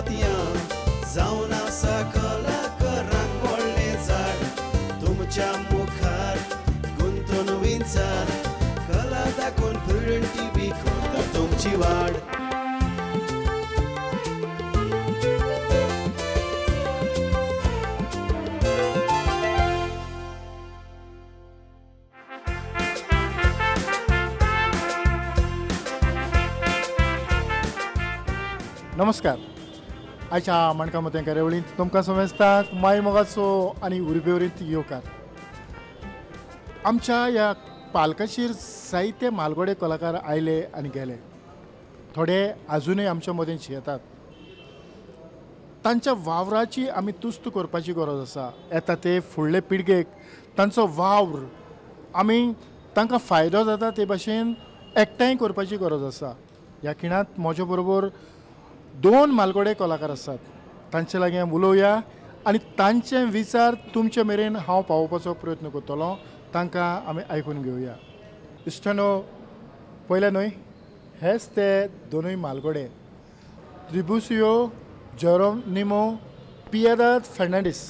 मोतयां जावन आसा कलाकारांक व्हडलें झाड तुमच्या मुखार गुंतून विंचार कला दाखोवन प्रुडंट टीव्ही करता तुमची वाड. नमस्कार. आयच्या मणका मतें कार्यावळींत तुमकां समेस्तांक माय मोगाचो आनी उर्बेवरीत येवकार. आमच्या ह्या पालकाचेर जायते मालगडे कलाकार आयले आनी गेले. थोडे आजुनूय आमच्या मदें येतात. तांच्या वावराची आमी तुस्त करपाची गरज आसा. येता ते फुडले पिळगेक तांचो वावर आमी तांकां फायदो जाता ते भाशेन एकठांय करपाची गरज आसा. ह्या खिणांत म्हजे बरोबर 2 मालगडे कलाकार आसात. तांचे लागीं उलोवया आनी तांचे विचार तुमचे मेरेन हांव पावोवपाचो प्रयत्न करतलों. तांकां आमी आयकून घेवया. इश्टानो, पयले न्हय हेच ते 2 मालगडे त्रिबुसियो जेरोनिमो पिएदाद फेर्नांडीस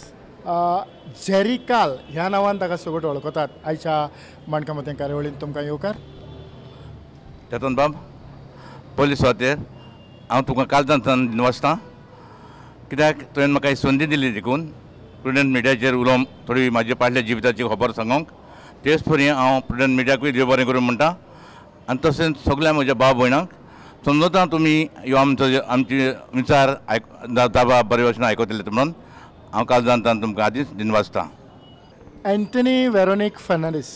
जेरी काल ह्या नांवान ताका सगळ्यात वळखतात. आयच्या मणका मतें कार्यावळींत तुमकां येवकार. तेतून बाब पयली सुवातेर हांव तुका कालच्यान दिनवासतां कित्याक तुवें म्हाका ही संदी दिली देखून प्रुडंट मिडियाचेर उलोवंक थोडी म्हाज्या फाटल्या जिविताची खबर सांगूंक. तेच परी हांव प्रुडंट मिडियाकूय देव बरें करूं म्हणटा आनी तशेंच सगळ्या म्हज्या भाव भयणांक समजता तुमी ह्यो आमचे विचार दाबा बरे भशेन आयकतले म्हणून हांव कालच्यान तुमकां आदींच दिनवासतां. एंटनी वेरोनीक फेर्नांडीस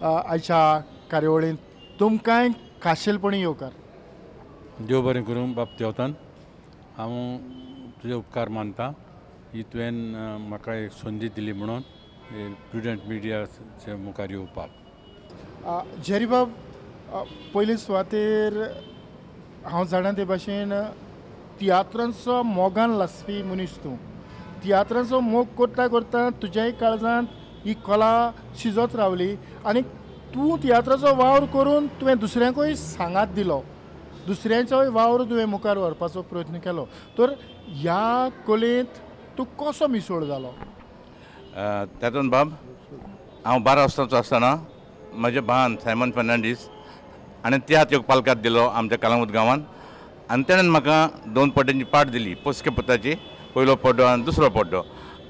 आयच्या कार्यावळींत तुमकांय खाशेलपणी येवकार. देव बरें करूं बाब देंवतान. हांव तुजे उपकार मानता ही तुवें म्हाका एक संदी दिली म्हणून प्रुडंट मिडियाचे मुखार येवपाक. जेरी बाब, पयली सुवातेर हांव जाणा ते भाशेन तियात्रांचो मोगान लासपी मनीस तूं. तियात्रांचो मोग करता करता तुज्याय काळजांत ही कला शिजत रावली आनी तूं तियात्राचो वावर करून तुवें दुसऱ्यांकूय सांगात दिलो. दुसऱ्यांचोय वावर तुवें मुखार व्हरपाचो प्रयत्न केलो. तर ह्या कलेंत तूं कसो मिसळ जालो? तेतून बाब हांव 12 वर्सांचो आसतना म्हज्या भावान सायमन फेर्नांडीस आनी तियात्र योग पालकात दिलो आमच्या कालांगूट गांवांत. आनी ताणें म्हाका 2 पड्ड्यांची पाट दिली. पोसके पुताची पयलो पड्डो आनी दुसरो पड्डो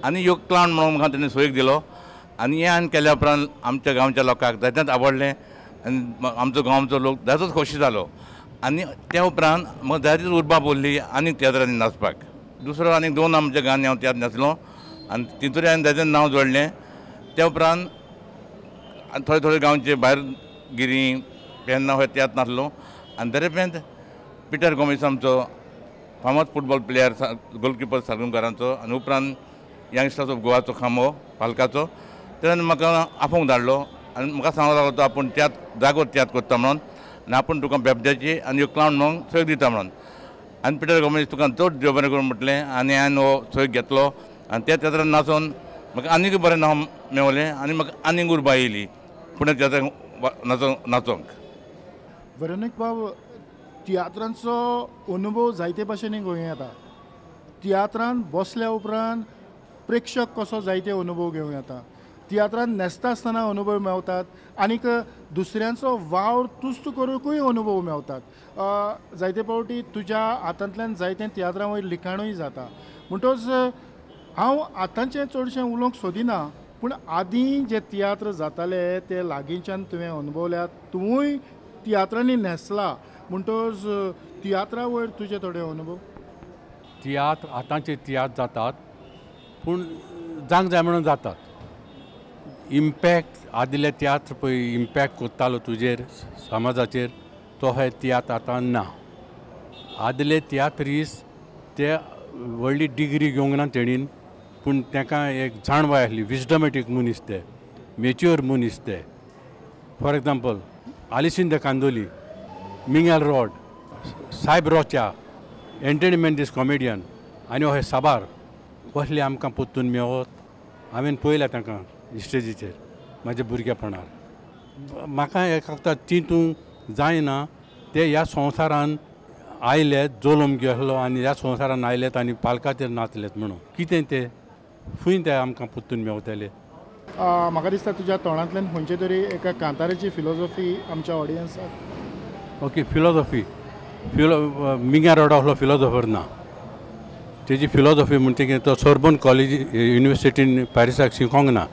आनी योग क्लावन म्हणून म्हाका ताणें सोयीक दिलो. आनी हें हांवें केल्या उपरांत आमच्या गांवच्या लोकांक जायत्यांत आवडलें आनी आमचो गांवचो लोक जायतोच खोशी जालो. आनी त्या उपरांत म्हाका जायतीच उर्बा उरली आनीक तियात्रांनी नाचपाक. दुसरो आनीक 2 आमच्या गांवांनी हांव तियात्र नाचलो आनी तितूंत हांवें जायतें नांव जोडलें. त्या उपरांत थोडे गांवचे भायर गिरी पेन्ना हो तियात्र नाचलो. आनी दरेपेंत पिटर गोमेस आमचो फामाद फुटबॉल प्लेयर गोलकिपर सारगुमकारांचो आनी उपरांत यंगस्टर्स ऑफ गोवाचो खांबो पालकाचो तेणें म्हाका आपोवंक धाडलो आनी म्हाका सांगूंक लागलो तो आपूण जागोर तियात्र करता म्हणून आनी आपूण तुका बेबद्याची आनी क्लावन म्हणून सोयीक दिता म्हणून. आनी पिटर गोमेस तुका चड देव बरें करून म्हटलें आनी हांवें हो सोयीक घेतलो आनी त्या तियात्रान नाचोन म्हाका आनीक बरें नांव मेवलें आनी म्हाका आनीक उर्बा येयली पुणे तियात्राक नाचोंक. वेरोनीक बाब, तियात्रांचो अनुभव जायते भाशेन घेवं येता. तियात्रांत बसल्या उपरांत प्रेक्षक कसो जायते अनुभव घेवं येता. तियात्रांत न्हेसता आसतना अनुभव मेवतात आनीक दुसऱ्यांचो वावर तुस्त करूंकूय अनुभव मेवतात. जायते फावटी तुज्या हातांतल्यान जायतें तियात्रां वयर लिखाणूय जाता. म्हणटच हांव आतांचें चडशें उलोवंक सोदिना पूण आदीं जे तियात्र जाताले ते लागींच्यान तुवें अनुभवल्यात. तूंय तियात्रांनी न्हेसला म्हणटच तियात्रा वयर तुजे थोडे अनुभव. तियात्र आतांचे तियात्र जातात पूण जांक जाय म्हणून जातात. इम्पॅक्ट आदिल्ले तियात्र पळय इम्पॅक्ट कोत्तालो तुजेर समाजाचेर तो हे तियात्र आतां ना. आदले तियात्रीस ते व्हडली डिग्री घेवंक ना तेणीन पूण ताका एक जाणवाय आसली. विजडमेटीक मनीस ते, मेच्युअर मनीस ते. फॉर एग्जाम्पल आलिसिंद कांदोली, मिंगल रॉड, सायब रोचा, एंटनी मेंडीस कॉमेडियन आनी हे साबार कसले आमकां पोत्तून मेवत. हांवें पळयल्या तांकां स्टेजीचेर म्हाज्या भुरगेपणार. म्हाका एक ती तूं जायना ते ह्या संवसारान आयले जोलूम गेलो आनी ह्या संवसारान आयलेत आनी पालकाचेर नाचलेत म्हणून कितें तें खंय ते आमकां परतून मेवतले. म्हाका दिसता तुज्या तोंडांतल्यान खंयचे तरी एका कांताराची फिलॉसॉफी आमच्या ऑडियन्साक. ओके फिलॉसॉफी मिंगा रोडावलो फिलॉसॉफर ना तेजी फिलॉसॉफी म्हणटा की तो सोर्बन कॉलेज युनिवर्सिटीन पॅरिसाक शिकोंक ना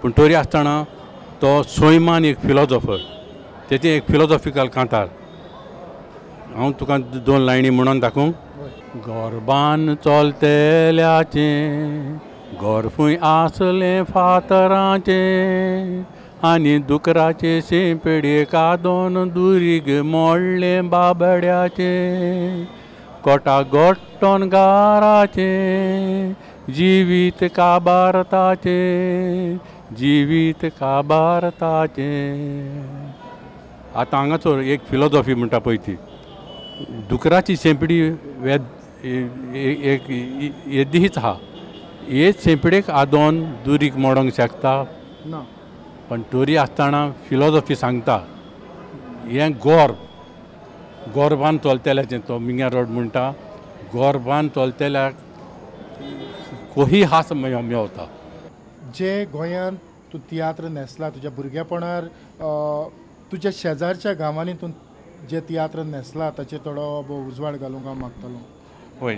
पूण तरी आसतना तो सोयमान एक फिलॉसॉफर तेची एक फिलॉसॉफिकल कांतार हांव तुका 2 लायनी म्हणून दाखोवंक. गोरबान चलतेल्याचे गोरफूय आसले फातराचे आनी दुकराचे शेंपेडे कादोन दुरीग मोडले बाबड्याचे कोटा गोट्टोन गाराचे जिवीत काबारताचे जिवीत काबारताचे. आतां हांगासर एक फिलॉसॉफी म्हणटा पळय ती दुकराची शेंपडी एक येदीच आहा हे शेंपडेक आदोन दुरीक मोडोंक शकता ना पण तरी आसतना फिलॉसॉफी सांगता हें गोरबान चलतेल्याचें तो मिंगा रोड म्हणटा गोरबान चलतेल्याक कोही हास मेवता. जे गोंयांत तूं तियात्र न्हेसला तुज्या भुरगेपणार तुज्या शेजारच्या गांवांनी तूं जे तियात्र न्हेसला ताचेर थोडो उजवाड घालूंक हांव मागतलो. होय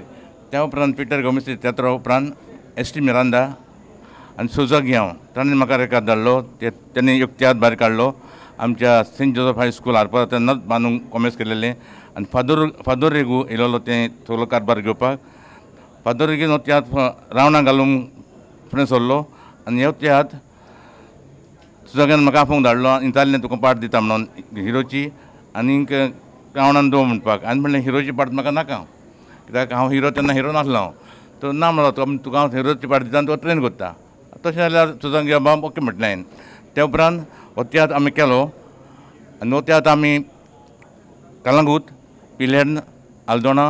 त्या उपरांत पिटर गोमेसी तियात्रा उपरांत एस टी मिरांदा आनी सुजागियांव ताणें म्हाका रेकाद धाडलो तेणी एक तियात्र भायर काडलो आमच्या सेंट जोसेफ हायस्कूल आरपार तेन्नाच बांदूंक कॉमेस केलेलें आनी फादर रेगू येयलो तें सगळो कारभार घेवपाक. फादर रेगून हो तियात्र रावणां घालूंक फुडें सरलो आनी हो तियात्र सुजाग्यान म्हाका आफोवंक धाडलो इतालीन तुका पार्ट दिता म्हणून हिरोची आनीक रावणान दो म्हणपाक. आनी म्हणलें हिरोची पार्ट म्हाका नाका कित्याक हांव हिरो तेन्ना हिरो नासलो हांव तो ना म्हणलो तुका हांव हिरोची पार्ट दिता आनी तो ट्रेन करता. तशें जाल्यार सुजागिया बाब ओके म्हटलें हांवें. त्या उपरांत हो तियात्र आमी केलो आनी हो तियात्र आमी कलंगूट पिलेर्न आल्दोणा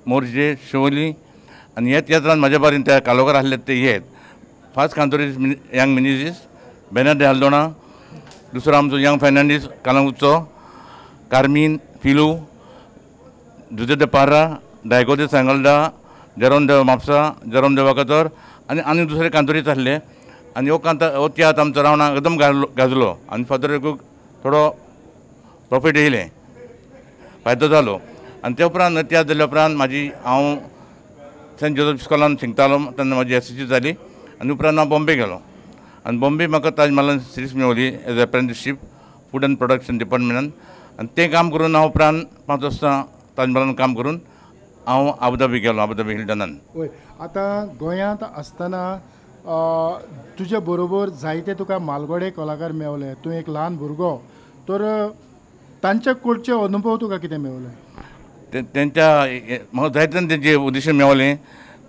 मोर्जे शिवोली आनी हे तियात्रांत म्हाज्या बारीन ते कालोगार आसले ते हे फास्ट कांतोरीस यंग मिनिजीस बेनार्डे आल्दोणा दुसरो आमचो यंग फेर्नांडीस कलंगूटचो कार्मीन फिलू जुजे de Parra, Daigo de Sangalda, Jerome de Mapsa, Jerome de Vakator आनी दुसरे कांतोरीच आसले आनी हो तियात्र आमचो रावणाक एकदम गाजलो आनी फादर रेगूक थोडो प्रॉफीट येयलें फायदो जालो. आनी त्या उपरांत तियात्र जाल्या उपरांत हांव सेंट जोसेफ स्कॉलान शिकतालो तेन्ना म्हाजी SCC जाली आनी उपरांत हांव बॉम्बे गेलो आनी बॉम्बे म्हाका ताज महालान सिरीज मेवली as apprenticeship food and production डिपार्टमेंटान आनी तें काम करून हांव उपरांत 5 वर्सां ताज महालान काम करून हांव आबुधाबी गेलो आबुधाबी हिल्टनान. वय आतां गोंयांत आसतना तुजे बरोबर जायते तुका मालगडे कलाकार मेवले तूं एक ल्हान भुरगो तर तांचे कडचे अनुभव तुका कितें मेवले. तेंच्या म्हाका जायते तेंचे उद्देश मेवलें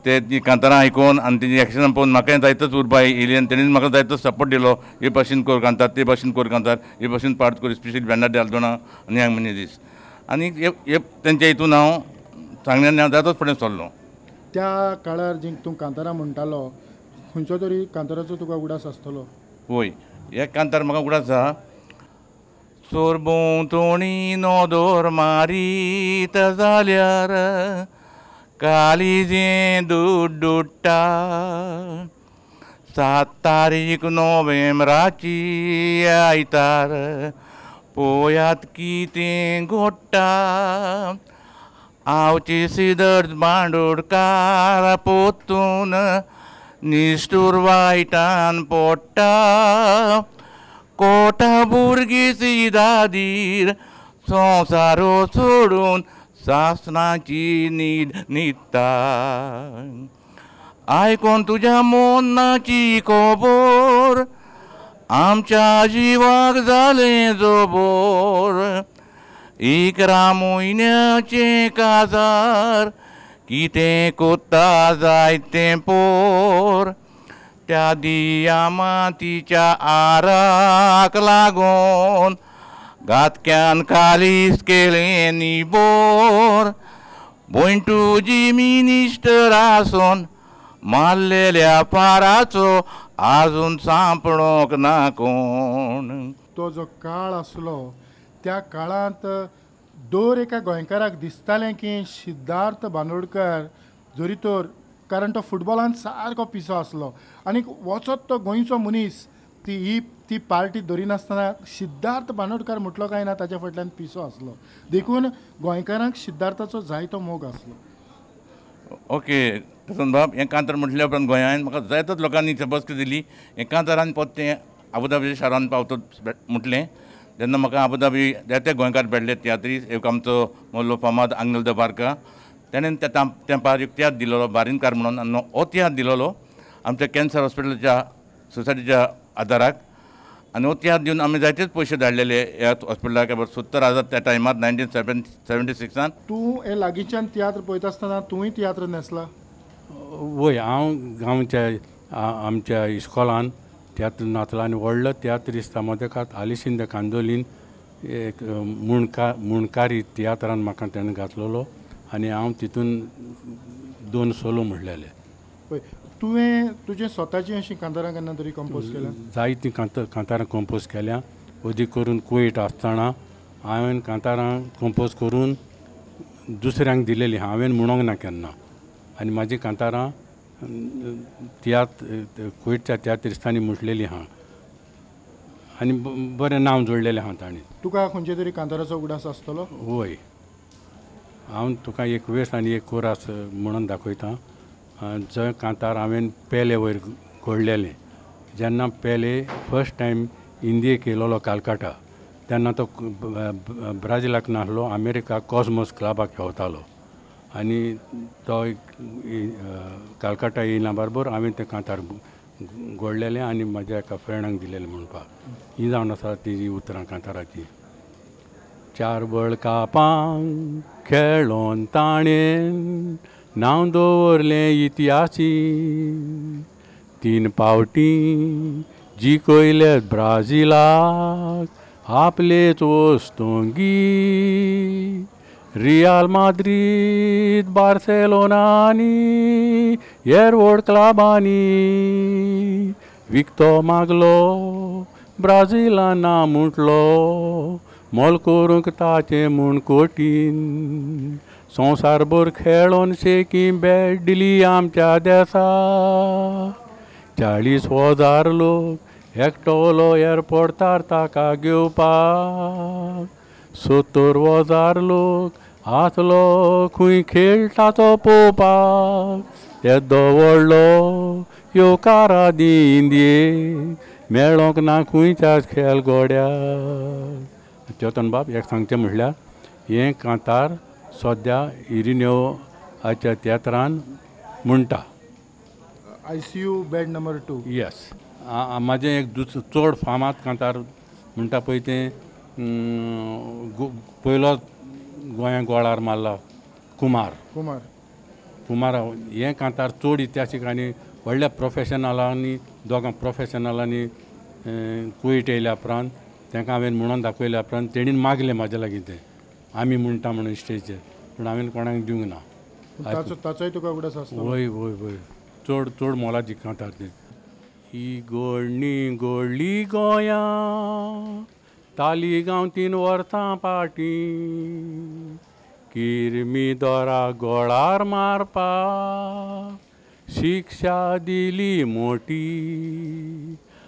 ते ती कांतारां आयकून आनी तेजी एक्शनां पळोवन म्हाकाय जायतोच उर्बा येयली आनी तेणीन म्हाका जायतो सपोर्ट दिलो हे भाशेन कोर कांतार ते भाशेन कोर कांतार हे भाशेन पार्ट कर स्पेशली बेनार्डे आल्दोणा आनी यंग मिनिजीस आनी हे तेंच्या हितून हांव सांगण्यान हांव जायतोच फुडें सरलो. त्या काळार जी तूं कांतारां म्हणटालो खंयचो तरी कांताराचो तुका उडास आसतलो. वय हे कांतार म्हाका उडास आसा. सोरबों तोणी नोदोर मारीत जाल्यार काळीजें दूद दुडटा 7 तारीख नोव्हेंबराची आयतार पोयात कितें घोडटा आवची सिदर बांदोडकार पोतून निश्ठूर वायटान पडटा कोटा भुरगीं सिदादीर संवसारो सोडून सासणाची न्हीद न्हिदता आयकोन तुज्या मोन्नाची खबर आमच्या जिवाक जालें जोबोर 11 म्हयन्याचें काजार कितें कोत्ता जायतें पोर त्या दिया मातीच्या आराक लागून गातक्यान कालीस केलें निबोर भयण तुजी मिनिस्टर आसून मारलेल्या पाराचो आजून सांपडोंक ना कोण. तो जो काळ आसलो त्या काळांत दर एका गोंयकाराक दिसतालें की सिद्धार्थ बांदोडकर जरी तर कारण तो फुटबॉलान सारको पिसो आसलो आनी वचत तो गोंयचो मनीस ती पार्टी धरिनासतना सिद्धार्थ बांदोडकर म्हटलो काय ना ताच्या फाटल्यान पिसो आसलो देखून गोंयकारांक सिद्धार्थाचो जायतो मोग आसलो. ओके प्रसन्न बाब हें कांतर म्हटल्या उपरांत गोंयांत म्हाका जायतोच लोकांनी बसके दिली. हें कांतरान परतें आबुधाबी शारान पावतो म्हटलें जेन्ना म्हाका आबुधाबी जायते गोंयकार भेटले तियात्री एक आमचो मोल्लो फामाद आंगल द बार्का तेणेन त्या तेंपार एक तियात्र दिलोलो बारिनकार म्हणून आनी हो तियात्र दिलोलो आमच्या कॅन्सर हॉस्पिटलाच्या सोसायटीच्या आदाराक आनी हो तियात्र दिवन आमी जायतेच पयशे धाडलेले ह्या हॉस्पिटलाक 70,000 त्या टायमार 1976. तूं हे लागींच्यान तियात्र पळयता आसतना तुवें तियात्र न्हेसला? वय हांव गांवच्या आमच्या इस्कॉलान तियात्र नाचला आनी व्हडलो तियात्रिस्ट मदेकात आलिशिंद कांदोलीन एक मुणकारी तियात्रान म्हाका तेणें घातलेलो आनी हांव तितून 2 सोलो म्हणलेले. पळय तुवें तुजें स्वताचीं अशीं कांतारां केन्ना तरी कंपोज केल्या? जायतीं कांतारां कंपोज केल्या. अदीक करून कुवेट आसतना हांवें कांतारां कंपोज करून दुसऱ्यांक दिलेलीं हांवें म्हणोंक ना केन्ना आनी म्हाजी कांतारां कुवेटच्या तियात्रिस्तांनी म्हटलेलीं आहा आनी बरें नांव जोडलेलें आहा तांणी. तुका खंयचे तरी कांताराचो उगडास आसतलो? वय हांव तुका एक वेस आनी एक कोरास म्हणून दाखयतां. जंय कांतार हांवें पेले वयर घोडलेलें जेन्ना पेले फर्स्ट टायम इंडियेक येयलोलो कलकत्ता तेन्ना तो ब्राजीलाक नासलो अमेरिका कॉस्मोस क्लबाक खेळटालो आनी तो कलकत्ता येयना बरोबर हांवें तें कांतार घोडलेलें आनी म्हाज्या एका फ्रेंडाक दिलेलें म्हणपाक. ही जावन आसा तेजी उतरां कांताराची. 4 वर्ल्ड कापांक खेळोन ताणें नांव दवरलें इतिहासी 3 फावटीं जिखयले ब्राजीलाक आपलेच वस्तोंगी रियाल माद्रीद बार्सेलोना आनी हेर व्हड क्लबांनी विकतो मागलो ब्राजीलान ना म्हटलो मोल करूंक ताचें म्हूण कोटीन संवसारभर खेळोन शेकी भेट दिली आमच्या देशाक 40,000 लोक एकटोलो एअरपोर्टार ताका घेवपाक 70,000 लोक आसलो खंय खेळटा तो पळोवपाक येदो व्हडलो येवकारा दी इंडियेक मेळोंक ना खंयच्याच खेळ गोड्याक. चेतन बाब एक सांगचें म्हटल्यार हें कांतार सद्या इरिन्योवाच्या तियात्रान म्हणटा. ICU bed number 2. येस म्हाजें एक चड फामाद कांतार म्हणटा पळय तें पयलो गोंयांक गोळार मारला कुमार हें कांतार चड इतिहासीक आनी व्हडल्या प्रोफेशनलांनी दोगां प्रोफेशनलांनी कुवेट येयल्या उपरांत तांकां हांवें म्हणून दाखयल्या उपरांत तेणीन मागलें म्हाजे लागीं तें आमी म्हणटा म्हणून स्टेजीचेर पूण हांवें कोणाक दिवंक ना. ताचोय तुका उगडास आसतलो? वय वय वय चड मोलाची कांतार ती. ही घोडली गोंयां तालिगांव 3 वर्सां फाटी किरमी दोरा गोळार मारपाक शिक्षा दिली मोठी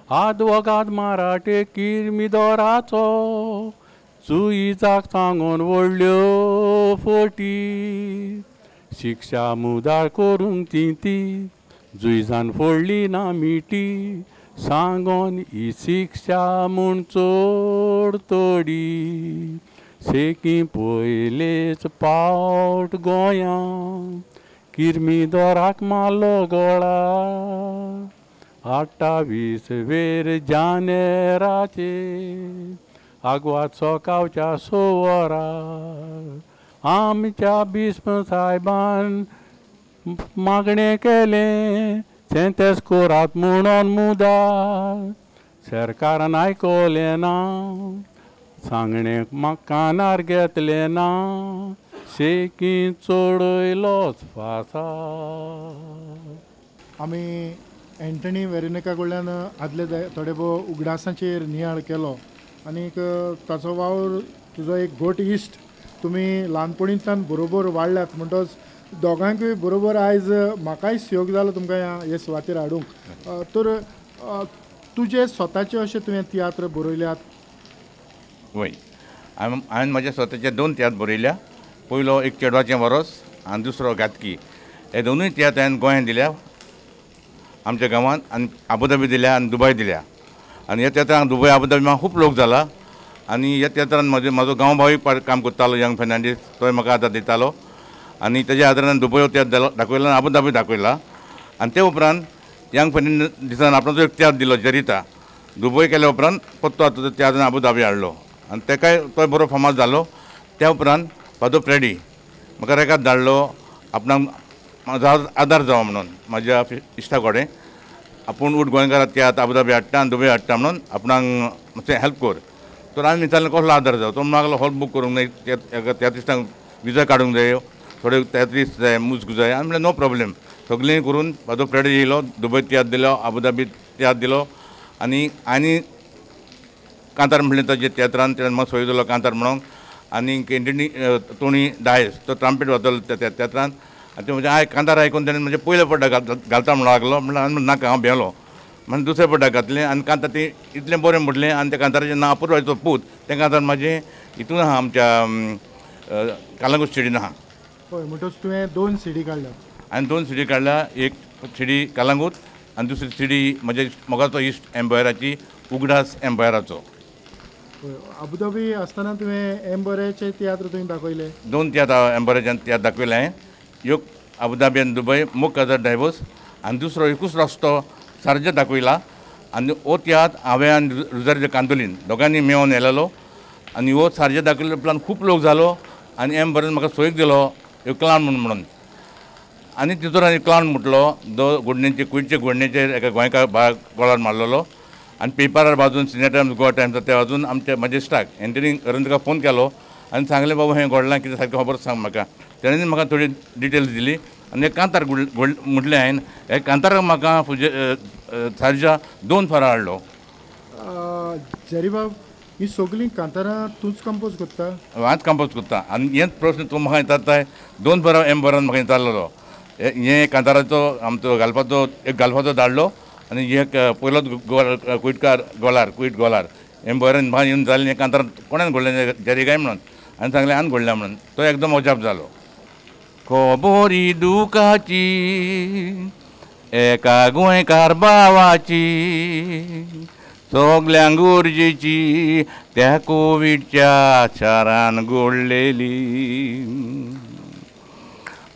आदवोगाद मराठे किरमी दोराचो चुईजाक सांगून व्हडल्यो फोटी शिक्षा मुदार करूंक ती जुईजान फोडली ना मिटी सांगोन ही शिक्षा म्हूण चड तोडी सेकी पयलेच पावट गोंयां किरमी दोराक मारलो गोळा 28 जानेराचे आगवाद सोकावच्या सोवराक आमच्या बिस्म साहेबान मागणें केलें सेंतेस कोरात म्हणून मुदार सरकारान आयकलें ना सांगणें म्हाका कानार घेतलें ना शेकी चोडयलोच फासा. आमी एंटनी वेरेनिका कडल्यान आदले थोडे भोव उगडासांचेर नियाळ केलो आनीक ताचो वावर तुजो एक गोट इश्ट तुमी ल्हानपणींतल्यान बरोबर वाडल्यात म्हणटच दोगांकूय बरोबर आयज म्हाकाय योग जालो तुमकां हे सुवातेर हाडूंक तर तुजे स्वताचे अशें तुवें तियात्र बरयल्यात? वय हांवें म्हज्या स्वताचे 2 तियात्र बरयल्या. पयलो एक चेडवाचें वरोस आनी दुसरो गातकी. हे दोनूय तियात्र हांवें गोंयांत दिल्या, आमच्या गांवांत, आनी आबुधाबी दिल्या आनी दुबय दिल्या. आनी ह्या तियात्रांक दुबय आबुधाबी म्हाका खूब लोक जाला. आनी ह्या तियात्रांत म्हाजो गांव भावूय काम करतालो, यंग फेर्नांडीस, तोय म्हाका आतां दितालो. आनी तेज्या आदारान दुबय तियात्र दाखयला आनी आबुधाबी दाखयला. आनी ते उपरांत यंग फेर्नांडीसान आपणाचो एक तियात्र दिलो जरिता. दुबय केल्या उपरांत परतो आतां तियात्रान आबुधाबी हाडलो आनी तेकाय तोय बरो फामाद जालो. त्या उपरांत फादर फ्रेडी म्हाका रेकाद धाडलो आपणाक म्हाजो आदार जावं म्हणून म्हाज्या इश्टा कडेन. आपूण उट गोंयकारां तियात्र आबुधाबी हाडटा आनी दुबय हाडटा म्हणून आपणाक मातशें हेल्प कर. तर हांवें विचारलें कसलो आदार जावं. तो म्हाका हॉल बूक करूंक जाय, तियात्रिस्टांक विजा काडूंक जाय, थोडे तियात्रिस्ट जाय, मुजक जाय. हांवें म्हणलें नो प्रॉब्लेम. सगळें करून फादर फ्रेडी येयलो, दुबय तियात्र दिलो, आबुधाबी तियात्र दिलो. आनी कांतार म्हणलें ताजे तियात्रान तेणें म्हाका सोय दिलो कांतार म्हणून. आनी टोनी डायस तो ट्राम्पेट वाजयलो त्या तियात्रान. आनी ते म्हणजे हांवें कांतार आयकून तेणें म्हणजे पयले पड्डा घालता म्हणून लागलो. म्हणल्यार हांवें नाका, हांव भेलो म्हणून दुसरे पड्डा घातलें. आनी कांतार तें इतलें बरें म्हणलें. आनी त्या कांताराचें नांव अपुर्वाचो पूत. तें कांतार म्हाजें हितून आहा, आमच्या कालांगूट सिडीन आहा. हय, म्हणटच तुवें 2 CD काडल्यात? हांवें 2 CD काडल्या. एक CD कालांगूट आनी दुसरी CD म्हज्या मोगाचो इश्ट एम्पायराची, उगडास एम्पायराचो. आबुधाबी आसतना तुवें एम्बरेचे तियात्र तुवें दाखयले? 2 तियात्र एम्पायराच्यान तियात्र दाखयले हांवें. एक आबुधाबी आनी दुबय मोग काजार डायवोर्स आनी दुसरो एकूच रस्तो सारजा दाखयला. आनी हो तियात्र हांवें आनी रुजार्जो कांदोलीन दोगांनी मेळोन येयलेलो. आनी हो सारजा दाखयले उपरांत खूब लोक जालो. आनी एम्बरेन म्हाका सोयीक दिलो एक क्लावन म्हणून. आनी तितून हांवें क्लावन म्हटलो घोडणेचे कुयडचे घोडणेचेर एका गोंयकार भाग गोळार मारलेलो. आनी पेपरार वाजून सिनियर टायम्स गोवा टायम्स ते वाजून आमच्या म्हाजे इश्टाक एंटनींग अरंतका फोन केलो आनी सांगलें बाबा हें घडलां कितें सारकें खबर सांग म्हाका. तेणें म्हाका थोडी डिटेल्स दिली आनी एक कांतार म्हटलें हांवें. हे कांताराक म्हाका सारजा 2 फारां हाडलो. जरीबाब, ही सगळीं कांतारां तूंच कंपोज करता? हांवच कंपोज करता. आनी हेच प्रश्न तूं म्हाका विचारताय 2 फारां एम्बरान म्हाका विचारलेलो. हे कांताराचो आमचो घालपाचो धाडलो. आनी एक पयलोच कुयटकार कुयट गोलार एम्बरान म्हाका येवन जालें हें कांतार कोणें घडलें जरी काय म्हणून. आनी सांगलें हांवें घडलें म्हणून. तो एकदम अजाप जालो. खबरी दुखाची एका गोंयकार भावाची, सगल्यांक गरजेची त्या कोविडच्या शारान घडलेली.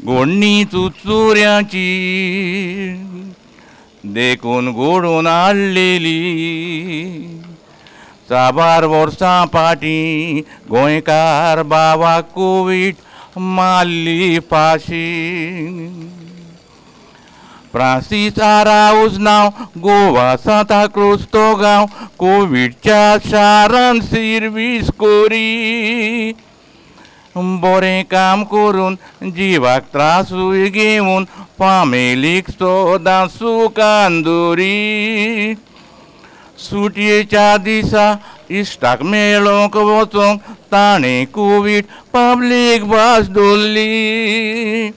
घोडणी चुचुऱ्याची देखून घडोवन हाडलेली. साबार वर्सां फाटीं गोंयकार भावाक कोवीड मारली फाशी. फ्रांसीस आराऊज नांव, गोवा सांताक्रूज तो गांव, कोविडच्या शारान सर्वीस कोरी. बरें काम करून जिवाक त्रासूय घेवन फामिलीक सोदां सुखान दोरी. सुटयेच्या दिसा इश्टाक मेळोंक वचोंक ताणें कोवीड पब्लीक बस दवरली.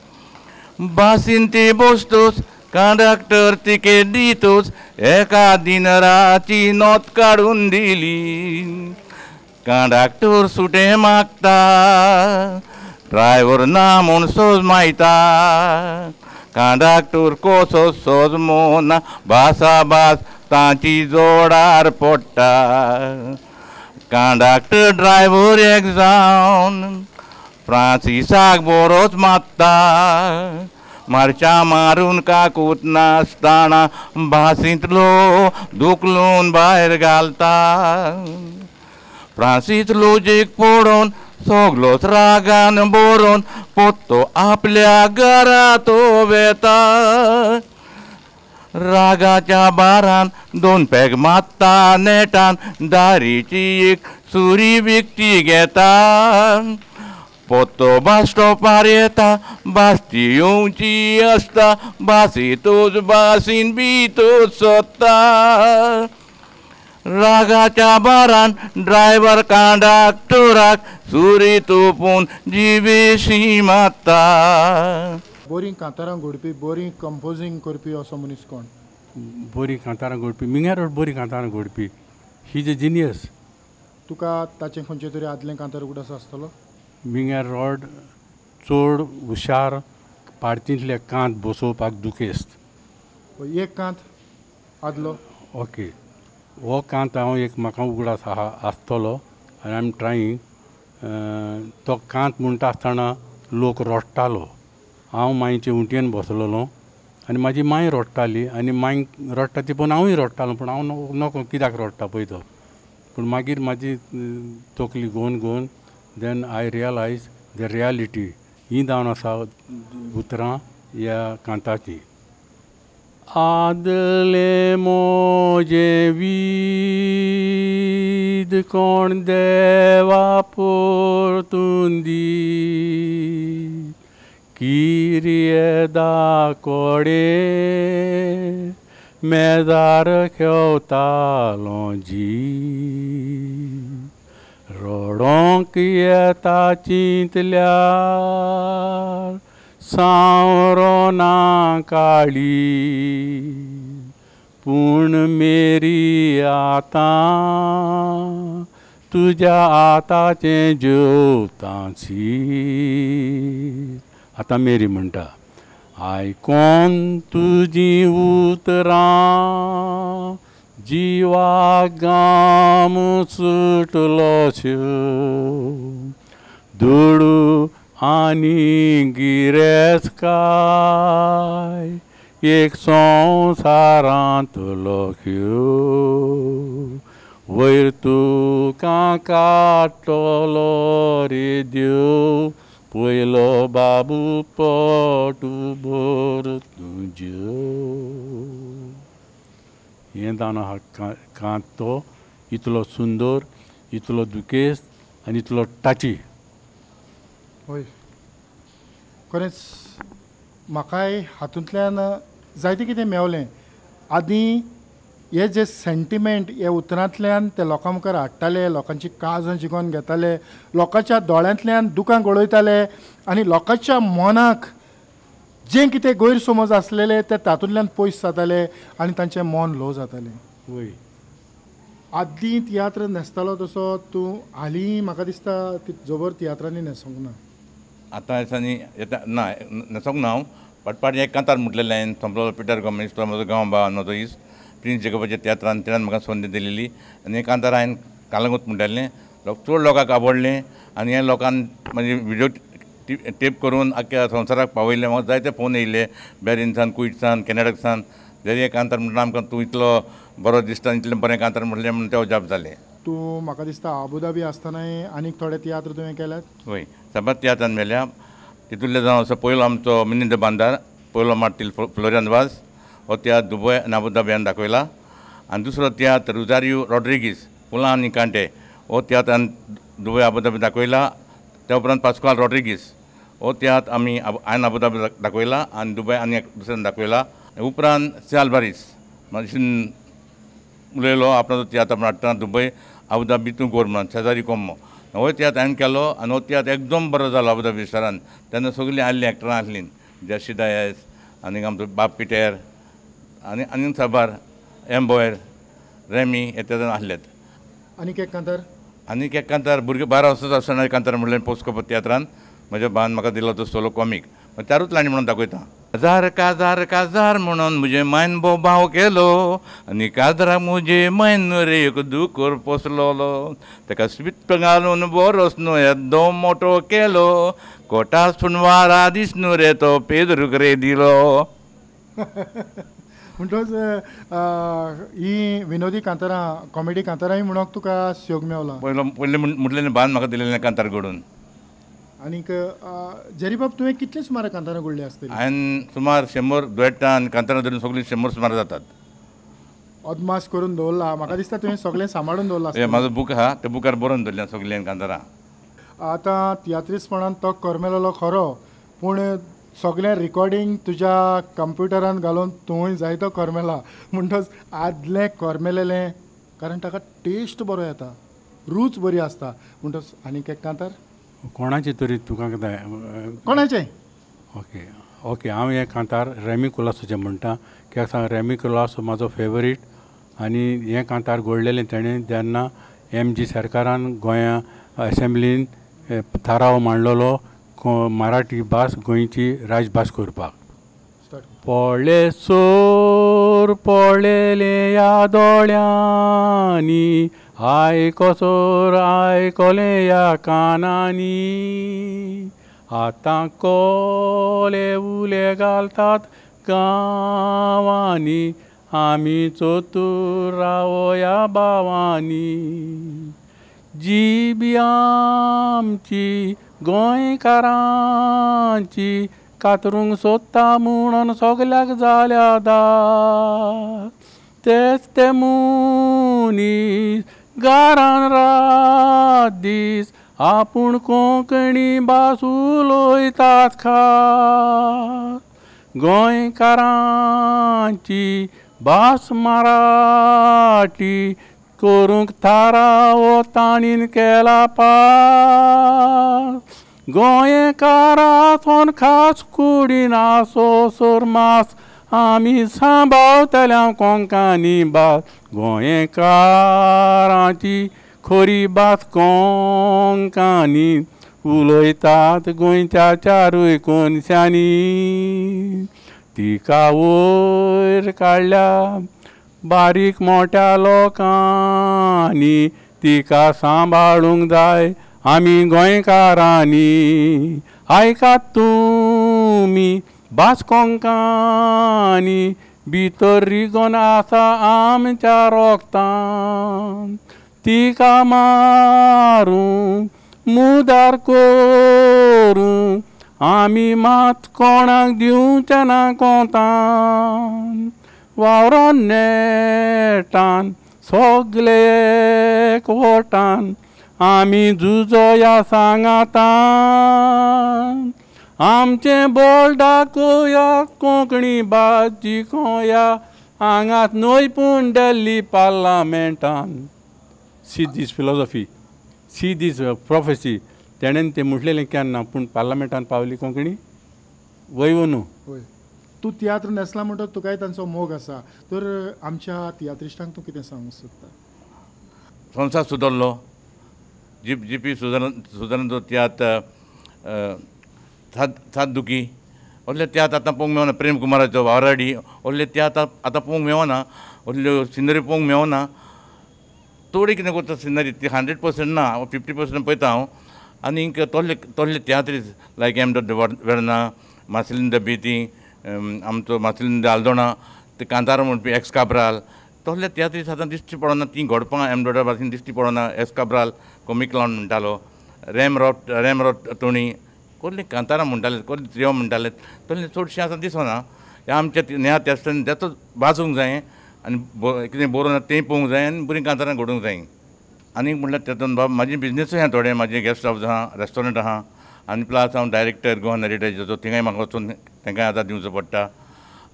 बासीन ते बसतोच कंडक्टर तिकेट दितोच एका दिनराची नोंद काडून दिली. कंडक्टर सुटें मागता, ड्रायव्हर ना म्हूण सोज मायता. कंडक्टर कसो सोज मोना, भासा भास तांची जोडार पडटा. कंडक्टर ड्रायव्हर एक जावन फ्रांसिसाक बरोच मात्ता. मारच्या मारून काकूत नासतना भासींतलो दुखलून भायर घालता. फ्रांसीस लॉजीक पडोवन सगलोच रागान बरोवन पोत्तो आपल्या घरात वेता. रागाच्या बारान 2 पॅग मात्ता नेटान, दारीची एक सुरी विकती घेता. पोत्तो बस स्टॉपार येता, बास्ती येवची आसता, बासीतूच बासीन भितूच सोदता. रागाच्या बारान ड्रायव्हर कंडक्टराक सुरी तोपून जिवेशी मात्ता. बोरी कांतारां घोडपी बोरी कंपोजींग करपी असो मनीस कोण? बरी कांतारां घोडपी मिंगार बरी कांतारां घोडपी. He is a genius. तुका ताचें खंयचें तरी आदलें कांतार उगडास आसतलो? मिंगार रॉड चड हुशार पाडतींतले कांत बसोवपाक दुखेस्त. एक कांत आदलो ओके, हो कांत हांव एक म्हाका उगडास आसतलो आनी आय एम ट्रायींग. तो कांत म्हणटा आसतना लोक रडटालो. हांव मांयचे उंटयेन बसलोलो आनी म्हाजी मांय रडटाली आनी मांयक रडटा ती पळोवन हांवूय रडटालो. पूण हांव नको कित्याक रडटा पळय तो. पूण मागीर म्हाजी तकली घोवन then I realise the reality. ही जावन आसा उतरां ह्या कांताची. आदले मोजे वीद कोण देवा परतून दी. किरियेदा कोडे मेजार खेवतालो जी. रडोंक येता चिंतल्यार सांवरो ना काळी. पूण मेरी आतां तुज्या आतांचें जेवतांची. आतां मेरी म्हणटा आयकोन तुजीं उतरां जिवाक गाम सुटलोश्यो. दुडू आनी गिरेस्काय एक संवसारांत लोक्यो. वयर तुका काडटलो रे देव पयलो बाबू पोटू भर तुज्यो. हें जावन आहा कांत तो इतलो सुंदर, इतलो दुखेस्त आनी इतलो टाची. हय, खरेंच म्हाकाय हातूंतल्यान जायतें कितें मेवलें. आदीं हे जे सेंटिमेंट हे उतरांतल्यान ते लोकां मुखार हाडटाले, लोकांची काळजां जिखोन घेताले, लोकांच्या दोळ्यांतल्यान दुकां गळयताले आनी लोकांच्या मनाक जें कितें गैरसमज आसलेले ते तातूंतल्यान पयस जाताले आनी तांचें मन ल्हव जातालें. वय आदीं तियात्र न्हेसतालो तसो तूं हालीं म्हाका दिसता जबर तियात्रांनी न्हेसोंक ना. आतां दिसांनी येता ना न्हेसोंक ना हांव. पटपाट एक कांतार म्हटलेलें हांवें संपलो पिटर गॉमेज तो म्हजो गांव भाव म्हजो इश्ट प्रिन्स जेकोबाच्या तियात्रान तेणेन म्हाका संद दिलेली आनी हें कांतार हांवें कालंगूट म्हणटालें. चड लोकांक आवडलें आनी हें लोकांन म्हणजे व्हिडियो टेप करून आख्या संवसाराक पावयलें. म्हाका जायते फोन येयले बॅरिनसान, कुयटसान, कॅनडासान. जरी हें कांतार म्हणटा आमकां तूं इतलो बरो दिसता इतलें बरें कांतार म्हटलें म्हणून ते अजाप जालें. तूं म्हाका दिसता आबुधाबी आसतनाय आनीक थोडे तियात्र तुवें केल्यात? वय साबार तियात्रान मेल्या. तितूंतले जावन असो पयलो आमचो मिलिंद बांदार पयलो मार्टील फ्लोरियन वाज हो तियात्र दुबय आनी आबुधाबियान दाखयला. आनी दुसरो तियात्र रुजारियो रॉड्रिगीस फुलां आनी कांटे हो तियात्रान दुबय आबुधाबी दाखयला. त्या उपरांत पास्कॉल रॉड्रिगीस हो तियात्र आमी हांवें आबुधाबी दाखयला आनी दुबय आनी एक दुसऱ्यान दाखयला. उपरांत सियालबारीस मातशें उलयलो आपणाचो तियात्र हाडटा दुबय आबुधाबी तूं गोर म्हणून शेजारी कोम्मो हो तियात्र हांवें केलो आनी हो तियात्र एकदम बरो जालो आबुधाबी शारान. तेन्ना सगळीं आसलीं एक्टरां आसलीं जॅसी डायस आनीक आमचो बाब पिटेर आनी साबार एम्बॉयर रेमी हे तेन्ना आसलेत. आनीक एक कांतार? आनीक एक कांतार भुरगे 12 वर्सांचो आसतना कांतार म्हणलें पोस्कोप तियात्रान म्हज्या भावान म्हाका दिलो तो सोलो कॉमीक. चारूच लायनी म्हणून दाखयता. जार काजार म्हणून म्हजे मायन भाव केलो आनी काजराक म्हजे मायन रे एक दुकर पोसलोलो. ताका स्वीट घालून बरोस न्हू येदो मोठो केलो कोटा सुनवारा दीस न्हू रे तो पेदरूक रे दिलो. म्हणटच ही विनोदी कांतारां कॉमेडी कांतारांय म्हणून तुका योग मेवला? पयलें म्हटलें भान म्हाका दिलेलें कांतार घडोवन. आनीक जेरी बाब तुवें कितले सुमार कांतारां घडली आसतली? हांवें सुमार 100 दुयेटां आनी कांतारां धरून सगळीं 100 सुमार जातात. अदमास करून दवरला. म्हाका दिसता तुवें सगळें सांबाळून दवरलां. म्हाजो बूक आहा त्या बुकार बरोवन दवरल्या सगळीं कांतारां. आतां तियात्रिस्तपणान तो करमेलो खरो पूण सगळें रिकॉर्डिंग तुज्या कंप्युटरान घालून तुवें जायतो करमेला. म्हणटच आदलें करमेलेलें कारण ताका टेस्ट बरो येता, रूच बरी आसता. म्हणटच आनीक एक कांतार कोणाची तरी तुका कितें कोणाचें ओके ओके हांव हें कांतार रॅमी कुलासोचें म्हणटा. कित्याक सांग रॅमी कुलासो म्हाजो फेवरीट. आनी हें कांतार घडलेलें तेणें जेन्ना MG सरकारान गोंया असेंब्लीन थाराव मांडलेलो मराठी भास गोंयची राजभास करपाक. पळ्ळे सोर पळयले ह्या दोळ्यांनी, आयकोसोर आयकोले ह्या कानांनी, आतां कोले उले घालतात गांवांनी, आमी चोतूर रावया भावांनी. जीब आमची गोंयकारांची कातरूंक सोदता म्हणून सगल्याक जाल्या दास. तेच ते मुनीस गारान रात दीस आपूण कोंकणी भास उलोयतात खास. गोंयकारांची भास मराठी करूंक थाराव ताणीन केला पास. गोंयकारांतून खास कुडीन आसो सोरमास, आमी सांबाळटल्या कोंकणी भास. गोंयकारांची खरी भास कोंकणी उलयतात गोंयच्या चारूय कोनशांनी. तिका वयर काडल्या बारीक मोठ्या लोकांनी, तिका सांबाळूंक जाय आमी गोंयकारांनी. आयकात तुमी भास कोंकणी, भितर रिगोन आसा आमच्या रोगतान. तिका मारूं मुदार करूं आमी मात कोणाक दिवचें ना कोंतान. वावरोन नेटान सगले एकवटान आमी झुजोया सांगातान. आमचें बोल दाखोवया कोंकणी भास जिखोवया हांगात नोयपूण दिल्ली पार्लमेंटान. सी दीस फिलॉसॉफी, सी दीस प्रोफेसी. तेणेन तें म्हटलेलें केन्ना, पूण पार्लमेंटान पावली कोंकणी वयव न्हू. तूं तियात्र न्हेसला म्हणटा तुकाय तांचो मोग आसा. तर आमच्या तियात्रिस्टांक तूं कितें सांगूंक सोदता? संवसार सुदरलो. जीपी सुदारण जो तियात्र सात दुखी असले तियात्र आतां पळोवंक मेळना. प्रेम कुमाराचो वावराडी असले तियात्र आतां पळोवंक मेळना. असल्यो सिनरी पळोवंक मेळना. थोडी कितें करता सिनरी ती 100% ना, 50% पळयता हांव. आनीक तोहले तियात्रीज लायक एम. वेर्ना, मार्सेलिनो बेती, आमचो मार्सेलिनो आल्दोना, ते कांतार म्हणपी एक्स काब्राल, तोहले तियात्रीज आतां दिश्टी पडना. ती घडपां एम. भाशेन दिश्टी पडना. एक्स काब्राल कॉमिक क्लावन म्हणटालो. रॅमरॉट टोणी कसलीं कांतारां म्हणटाले, कसलीं त्रियो म्हणटाले, तसलें चडशें आतां दिसना. हें आमच्या न्या तेस्तान तेचो वाचूंक जाय आनी कितें बरोवन तें पळोवंक जाय आनी बरीं कांतारां घडोवंक जाय. आनीक म्हणल्यार तेतून बाब म्हाजें बिजनसूय आहा थोडें. म्हाजें गेस्ट हावज आहा, रेस्टॉरंट आहा आनी प्लस हांव डायरेक्टर गोवा नॅरेटिव्हाचो. थिंगाय म्हाका वचून तांकांय आदार दिवचो पडटा.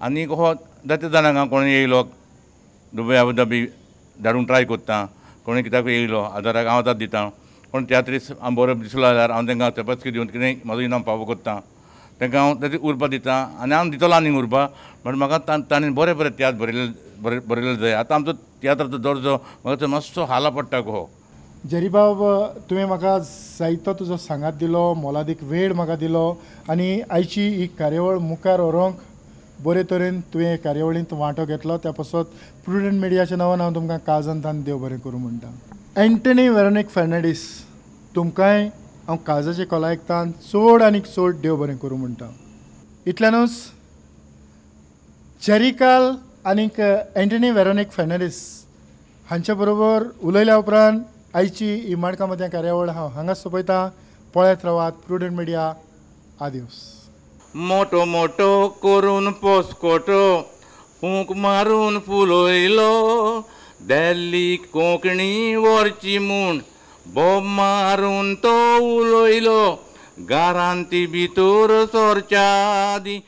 आनीक हो जाता जाणांक हांव कोणूय येयलो दुबय अबुधाबी धाडूंक ट्राय कोत्ता. कोणूय कित्याक येयलो आदाराक हांव आदार दितां. कोण तियात्रीस हांव बरो दिसलो जाल्यार हांव तांकां तपासकी दिवन कितेंय म्हाजो इनाम फावो कोत्ता. तांकां हांव ताची उर्बा दितां आनी हांव दितलो आनीक उर्बा. बट म्हाका तांणी बरें बरें तियात्र बरयलें जाय. आतां आमचो तियात्राचो दर्जो म्हाका मातसो हाला पडटा गो. जरीबाब, तुवें म्हाका जायतो तुजो सांगात दिलो, मोलादीक वेळ म्हाका दिलो आनी आयची ही कार्यावळ मुखार व्हरूंक बरे तरेन तुवें कार्यावळींत वांटो घेतलो. त्या पासत प्रुडंट मिडियाच्या नांवान हांव तुमकां काळजांतल्यान देव बरें करूं म्हणटा. एंटनी वेरोनीक फर्नांडीस, तुमकांय हांव काळजाचे कलायकतान चड आनीक चड देव बरें करूं म्हणटा. इतल्यानूच जेरिकाल आनीक एंटनी वेरोनीक फर्नांडीस हांच्या बरोबर उलयल्या उपरांत आयची ही माडकामत्या कार्यावळ हांव हांगाच सोंपयतां. पळयत रावात प्रुडंट मिडिया. आदिवस. मोटो मोटो करून पोस्कोटो फूंक मारून फुलोयलो, दिल्ली कोंकणी व्हरची म्हूण बोब मारून तो उलोयलो. गारांती भितर सरच्या आदी